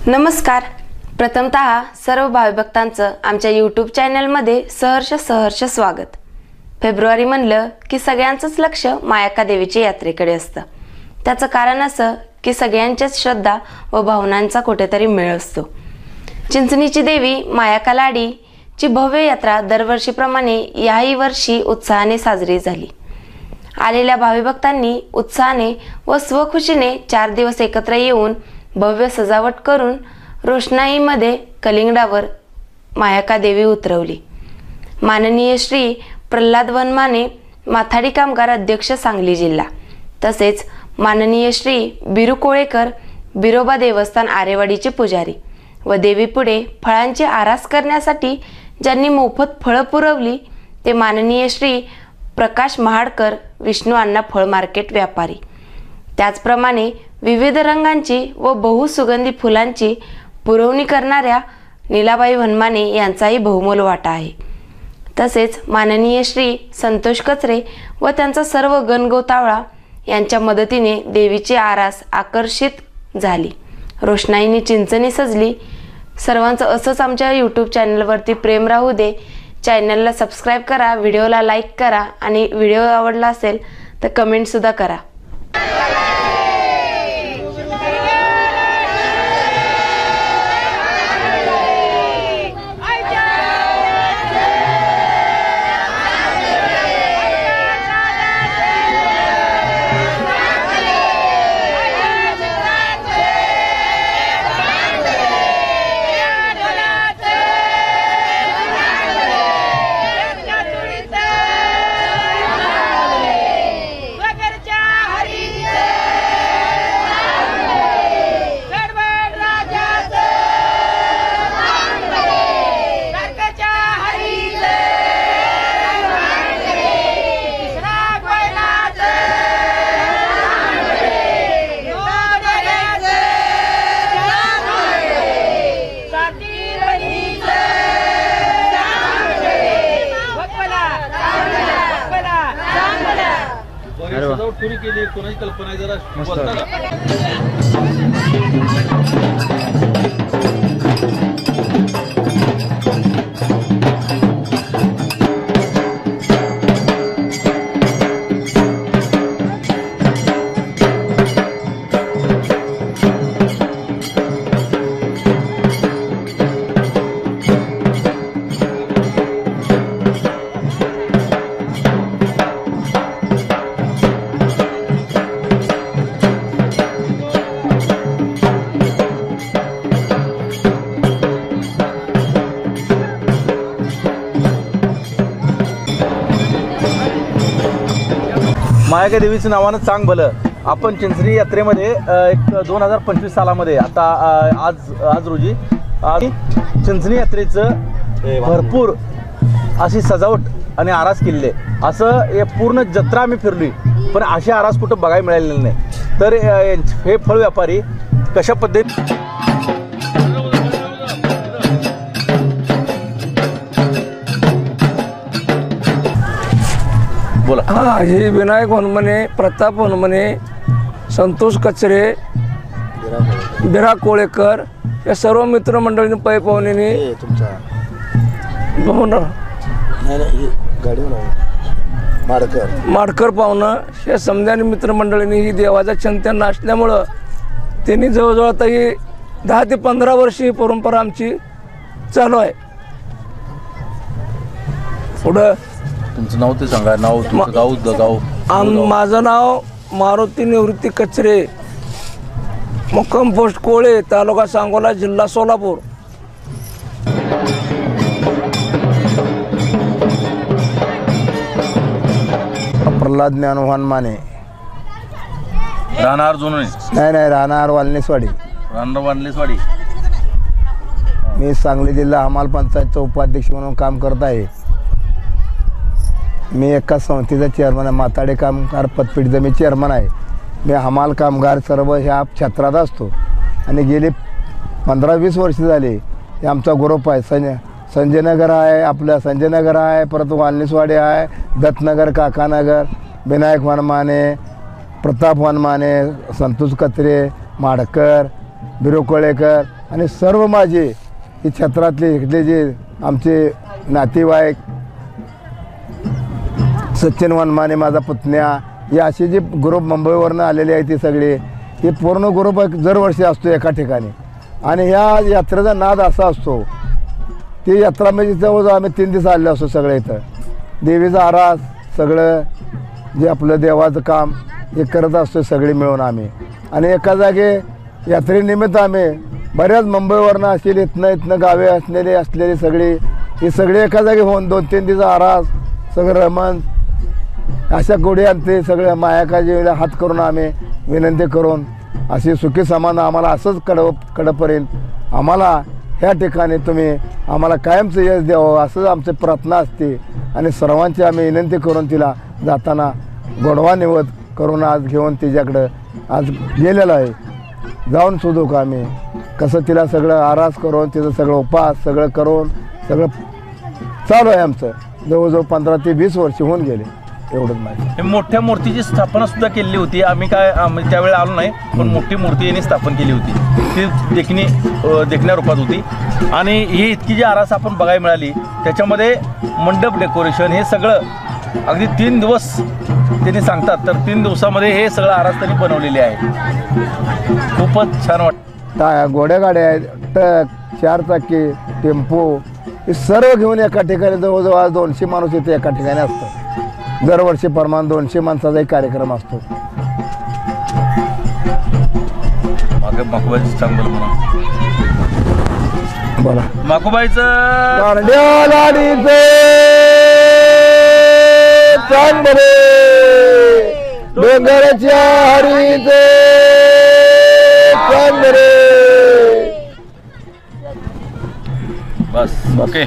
नमस्कार. प्रथमतः सर्व भाविभक्तांचं आमच्या यूट्यूब चॅनलमध्ये सहर्ष स्वागत. फेब्रुवारी म्हणलं की सगळ्यांचंच लक्ष मायाका देवीच्या यात्रेकडे असतं. त्याचं कारण असं की सगळ्यांच्याच श्रद्धा व भावनांचा कुठेतरी मेळ असतो. चिंचणीची देवी मायाका लाडीची भव्य यात्रा दरवर्षीप्रमाणे याही वर्षी उत्साहाने साजरी झाली. आलेल्या भाविभक्तांनी उत्साहाने व स्वखुशीने 4 दिवस एकत्र येऊन भव्य सजावट करून रोषणाईमध्ये कलिंगडावर मायाका देवी उतरवली. माननीय श्री प्रल्हाद वनमाने, माथाडी कामगार अध्यक्ष, सांगली जिल्हा, तसेच माननीय श्री बिरू कोळेकर, बिरोबा देवस्थान आरेवाडीचे पुजारी व देवीपुढे फळांची आरास करण्यासाठी ज्यांनी मोफत फळं पुरवली ते माननीय श्री प्रकाश महाडकर, विष्णू अण्णा फळ मार्केट व्यापारी. त्याचप्रमाणे विविध रंगांची व बहुसुगंधी फुलांची पुरवणी करणाऱ्या नीलाबाई वनमाने यांचाही बहुमोल वाटा आहे. तसेच माननीय श्री संतोष कचरे व त्यांचा सर्व गणगोतावळा यांच्या मदतीने देवीची आरास आकर्षित झाली. रोषणाईने चिंचणी सजली. सर्वांचं असंच आमच्या यूट्यूब चॅनलवरती प्रेम राहू दे. चॅनलला सबस्क्राईब करा, व्हिडिओला लाईक करा आणि व्हिडिओ आवडला असेल तर कमेंटसुद्धा करा. पूरी केली कोणाची कल्पना आहे जरा बोलता का? मायाका देवीचं नावानं चांग भलं. आपण चिंचणी यात्रेमध्ये एक 2025 सालामध्ये आता आज रोजी चिंचणी यात्रेचं भरपूर अशी सजावट आणि आरास केलेली आहे. असं पूर्ण जत्रा आम्ही फिरली पण अशी आरास कुठं बघायला मिळालेली नाही. तर हे फळ व्यापारी कशा पद्धतीने बोला. हे विनायक वनमने, प्रताप वनमने, संतोष कचरे, बिरा कोळेकर या सर्व मित्रमंडळींनी पै पाहुणेने माडकर पाहुणं या समध्याने मित्रमंडळींनी ही देवाचा चिंतन असल्यामुळं त्यांनी जवळजवळ आता ही 10 ते 15 वर्ष ही परंपरा आमची चालू आहे. पुढं तुमचं नाव ते सांगा. नाव तुमचं गाव? माझं नाव मारुती निवृत्ती कचरे, मुक्काम पोस्ट कोळे, तालुका सांगोला, जिल्हा सोलापूर. प्रल्हाद ज्ञानोहन माने, राहणार जुने? नाही, राहणार वालनेसवाडी. वालनेसवाडी. मी सांगली जिल्हा हमाल पंचायतचा उपाध्यक्ष म्हणून काम करत आहे. मी एका संस्थेचा चेअरमन आहे. माथाडी कामगार पतपेढीचा मी चेअरमन आहे. मी हमाल कामगार सर्व ह्या क्षेत्रात असतो आणि गेली 15-20 वर्ष झाली हे आमचा ग्रुप आहे. संजयनगर आहे, आपलं संजयनगर आहे, परत वालनेसवाडी आहे, दत्तनगर, काकानगर, विनायक वनमाने, प्रताप वनमाने, संतोष कचरे, माडकर बिरोकळेकर आणि सर्व माझे ही क्षेत्रातले इथले जे आमचे नातेवाईक, सचिन वनमाने माझा पुतण्या, हे असे जे ग्रुप मुंबईवरनं आलेले आहेत ते सगळे, हे पूर्ण ग्रुप दरवर्षी असतो एका ठिकाणी. आणि ह्या यात्रेचा नाद असा असतो, ती यात्रा म्हणजे जवळजवळ आम्ही 3 दिवस आलेलो असतो सगळे इथं. देवीचा आरास सगळं जे आपलं देवाचं काम हे करत असतो सगळे मिळून आम्ही. आणि एका जागे यात्रेनिमित्त आम्ही बऱ्याच मुंबईवरनं असलेली इथनं गावे असलेली सगळी हे सगळे एका जागी होऊन 2-3 दिवस आरास सगळं रमण अशा गोडी आणते सगळं मायाकाजीला हात करून आम्ही विनंती करून अशी सुखी समान आम्हाला असंच कडपर्यंत आम्हाला ह्या ठिकाणी तुम्ही आम्हाला कायमचं यश द्यावं असंच आमची प्रार्थना असते. आणि सर्वांची आम्ही विनंती करून तिला जाताना गोडवा निवद करून आज घेऊन तिच्याकडं आज गेलेलो आहे. जाऊन शोधू का आम्ही कसं तिला सगळं आरास करून तिचं सगळं उपास सगळं करून सगळं चालू आहे आमचं. जवळजवळ 15 ते 20 वर्ष होऊन गेले. एवढंच माहिती. मोठ्या मूर्तीची स्थापना सुद्धा केली होती. आम्ही त्यावेळेला आलो नाही, पण मोठी मूर्ती यांनी स्थापन केली होती. ती देखण्या रूपात होती. आणि ही इतकी जी आरास आपण बघायला मिळाली त्याच्यामध्ये मंडप डेकोरेशन हे सगळं अगदी 3 दिवस त्यांनी सांगतात, तर 3 दिवसामध्ये हे सगळं आरास त्यांनी बनवलेली आहे. खूपच छान वाटतं. घोड्यागाड्या आहेत, ट्रक, 4 चाकी, टेम्पो हे सर्व घेऊन एका ठिकाणी जवळजवळ आज 200 माणूस इथे एका ठिकाणी असतो. दरवर्षी प्रमाण 200 माणसाचा एक कार्यक्रम असतो. माकुबाईचं चांगलं बोला. माकुबाईचं चांगले डोंगराच्या हरीचे चांगले. बस ओके.